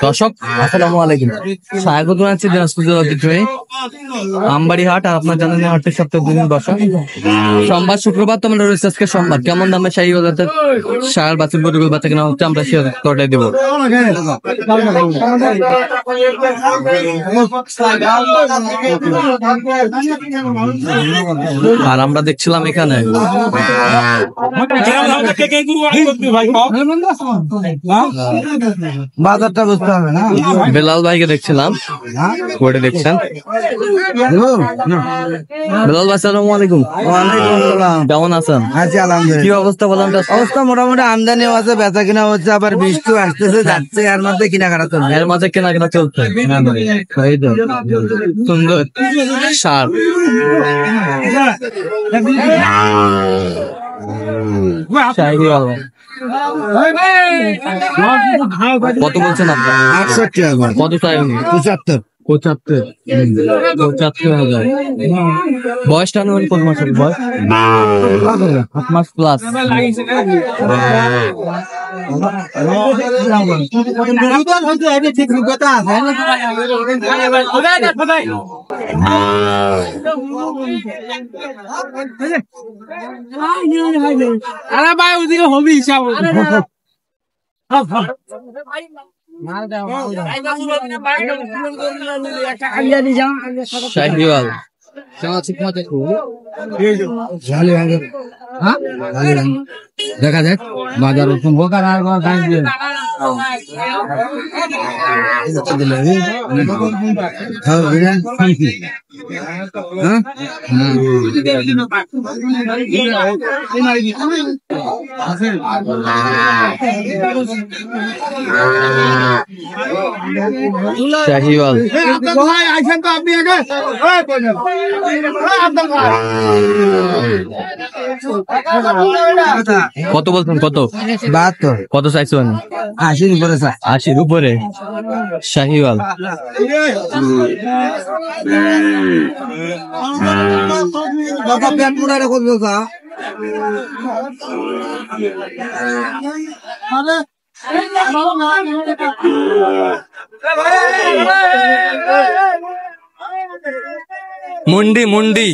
দর্শক আসসালামু আলাইকুম, স্বাগত জানাচ্ছি দিনাজপুর জেলা ঐতিহ্যবাহী আমবাড়ি হাট। আর আপনার জানেন হাটের সপ্তাহে 2 দিন বসা, সোমবার শুক্রবার। তো আমরা রয়েছে আজকে সোমবার। কেমন দামে শাহী বাজার সার বাছুর গরুগুলো বাচ্চা কেনা হচ্ছে আমরা শেয়ার করে দেবো। আর আমরা দেখছিলাম এখানে বাজারটা বুঝতে হবে না। বেলাল ভাইকে দেখছিলাম, ওটা দেখছেন। বেলাল ভাই আসসালামু আলাইকুম। কেমন আছেন? কি অবস্থা বলেন? অবস্থা মোটামুটি আমদানি আছে, বেচা কিনা হচ্ছে, আবার বৃষ্টি আসতেছে যাচ্ছে, এর মধ্যে কেনাকাটা চলছে। এর মাঝে কেনাকাটা চলছে। এই তো সুন্দর সার। কত বলছেন আপনার? 68 কত চাই উনি? 75 75,000। বয়সটা আনুমানিক কত মাসের বয়স? 8 মাস প্লাস। আরে ভাই ওদিকে হবি হিসাব শাহিওয়াল দেখা যাক বাজার শাহিওয়াল কত বলছেন? কত? 72। কত চাইছেন? 80 উপরে। 80 উপরে। শাহিওয়াল মুন্ডি মুন্ডি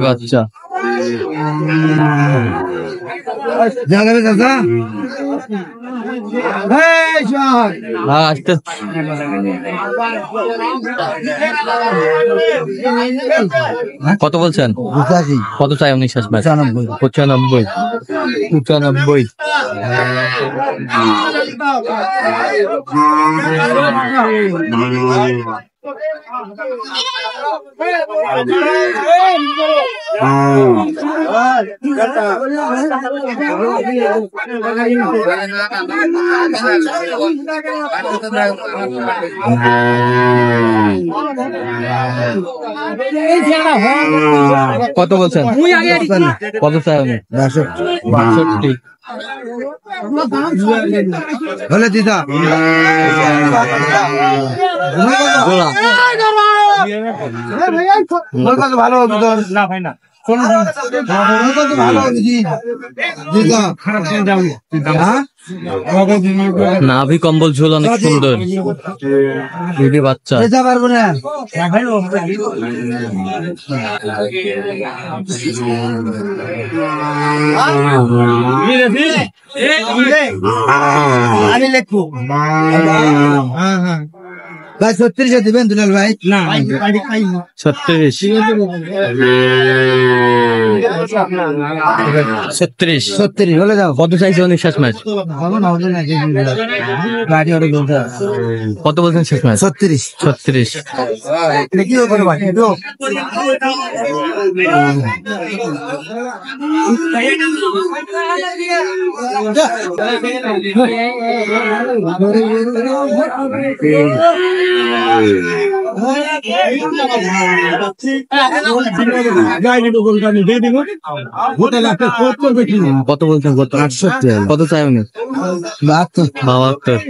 বাচ্চা জানাবে দাদা। কত বলছেন? কত চাই? 95। 95। কত বলছেন? কত চাই? 62 বলে দিদা ভালো না ভাই না নাভি কম্বল ঝোল অনেক সুন্দর। বাচ্চা পারবো না। আমি লিখবো ভাই 36 দিবেন দুলাল ভাই? না 36। 36 36 হলে যাও। কত চাইছে উনি শেষ ম্যাচ? গাড়ি ওটা বলতে কত বলছেন শেষ ম্যাচ? 36 36 কি করে ভাই কত বলছেন? কত? 68 কত চাই উনি? 72 72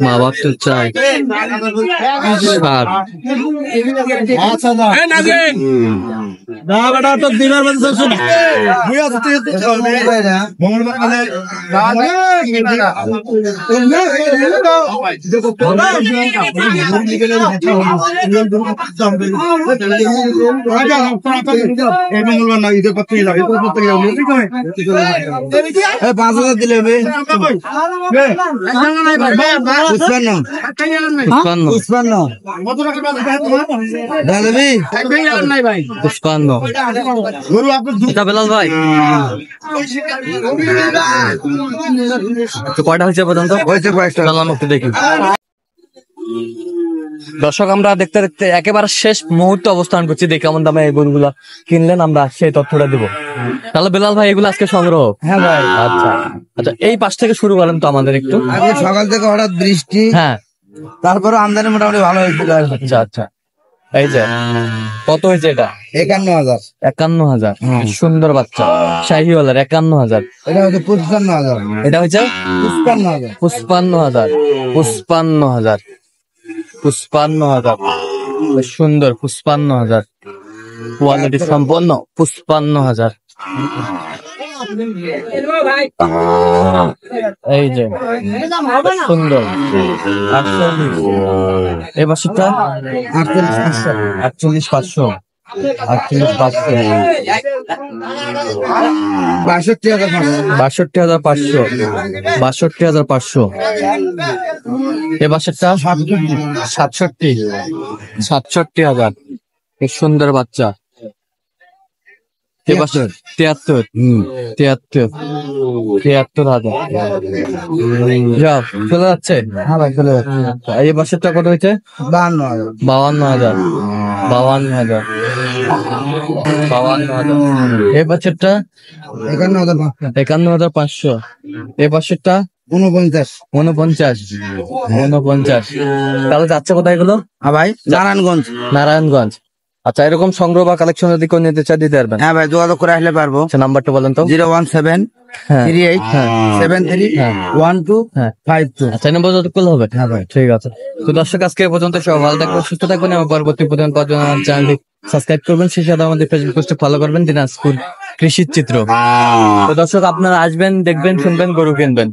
72 চাই। 60 5,000 দিলে হবে। 55 55 দাদাবি 55 এটা বেলাল ভাই তো কয়টা হয়েছে পর্যন্ত? হয়েছে কয়েকটা। চলো আমরা একটু দেখি। দর্শক আমরা দেখতে দেখতে একেবারে শেষ মুহূর্তে অবস্থান করছি। দেখে কেমন দামে এই গরুগুলা কিনলেন আমরা সেই তথ্যটা দিব। তাহলে বেলাল ভাই এগুলো আজকে সংগ্রহ? হ্যাঁ ভাই। আচ্ছা আচ্ছা, এই পাশ থেকে শুরু করেন তো আমাদের একটু। আজকে সকাল থেকে হঠাৎ বৃষ্টি, হ্যাঁ তারপরে আমদানি মোটামুটি ভালো হয়েছিল। আচ্ছা আচ্ছা, এই যে কত হয়েছে এটা? 51,000। 51,000 সুন্দর বাচ্চা শাহিওয়ালার 51,000। এটা হচ্ছে 55,000। এটা হয়েছে 55,000। 55,000 55,000 55,000 বেশ সুন্দর 55,000 কোয়ালিটি সম্পন্ন 55,000। এই যে বেশ সুন্দর 48। এই বাসিটা 48,500। 48,500 48,500 62,500। 62,500 এ বাসেরটা 67,000 বেশ সুন্দর বাচ্চা। এ বাসের 73,000 যাও চলে যাচ্ছে। হ্যাঁ ভাই চলে যাচ্ছে। এই বাসেরটা কত হয়েছে? 52,000। 52,000 52,000 এই বাচ্চাটা 51,500। 51,500 এই বাসেরটা 49। 49 তাহলে যাচ্ছে কোথায় এগুলো? হ্যাঁ ভাই নারায়ণগঞ্জ। নারায়ণগঞ্জ। আচ্ছা, এরকম সংগ্রহ বা কালেকশন যদি কেউ নিতে চায় দিতে পারবেন? হ্যাঁ ভাই যোগাযোগ করে আসলে পারবো। আচ্ছা, নাম্বারটা বলেন তো। 01738731252। আচ্ছা, এই নম্বর যত করলে হবে। হ্যাঁ ভাই। ঠিক আছে। তো দর্শক আজকে এই পর্যন্ত, সবাই ভালো থাকবেন, সুস্থ থাকবেন এবং পরবর্তী পর্যন্ত চ্যানেলটি সাবস্ক্রাইব করবেন, সেই সাথে আমাদের ফেসবুক পেজটি ফলো করবেন, দিনাজপুর কৃষির চিত্র। তো দর্শক আপনারা আসবেন, দেখবেন, শুনবেন, গরু কিনবেন।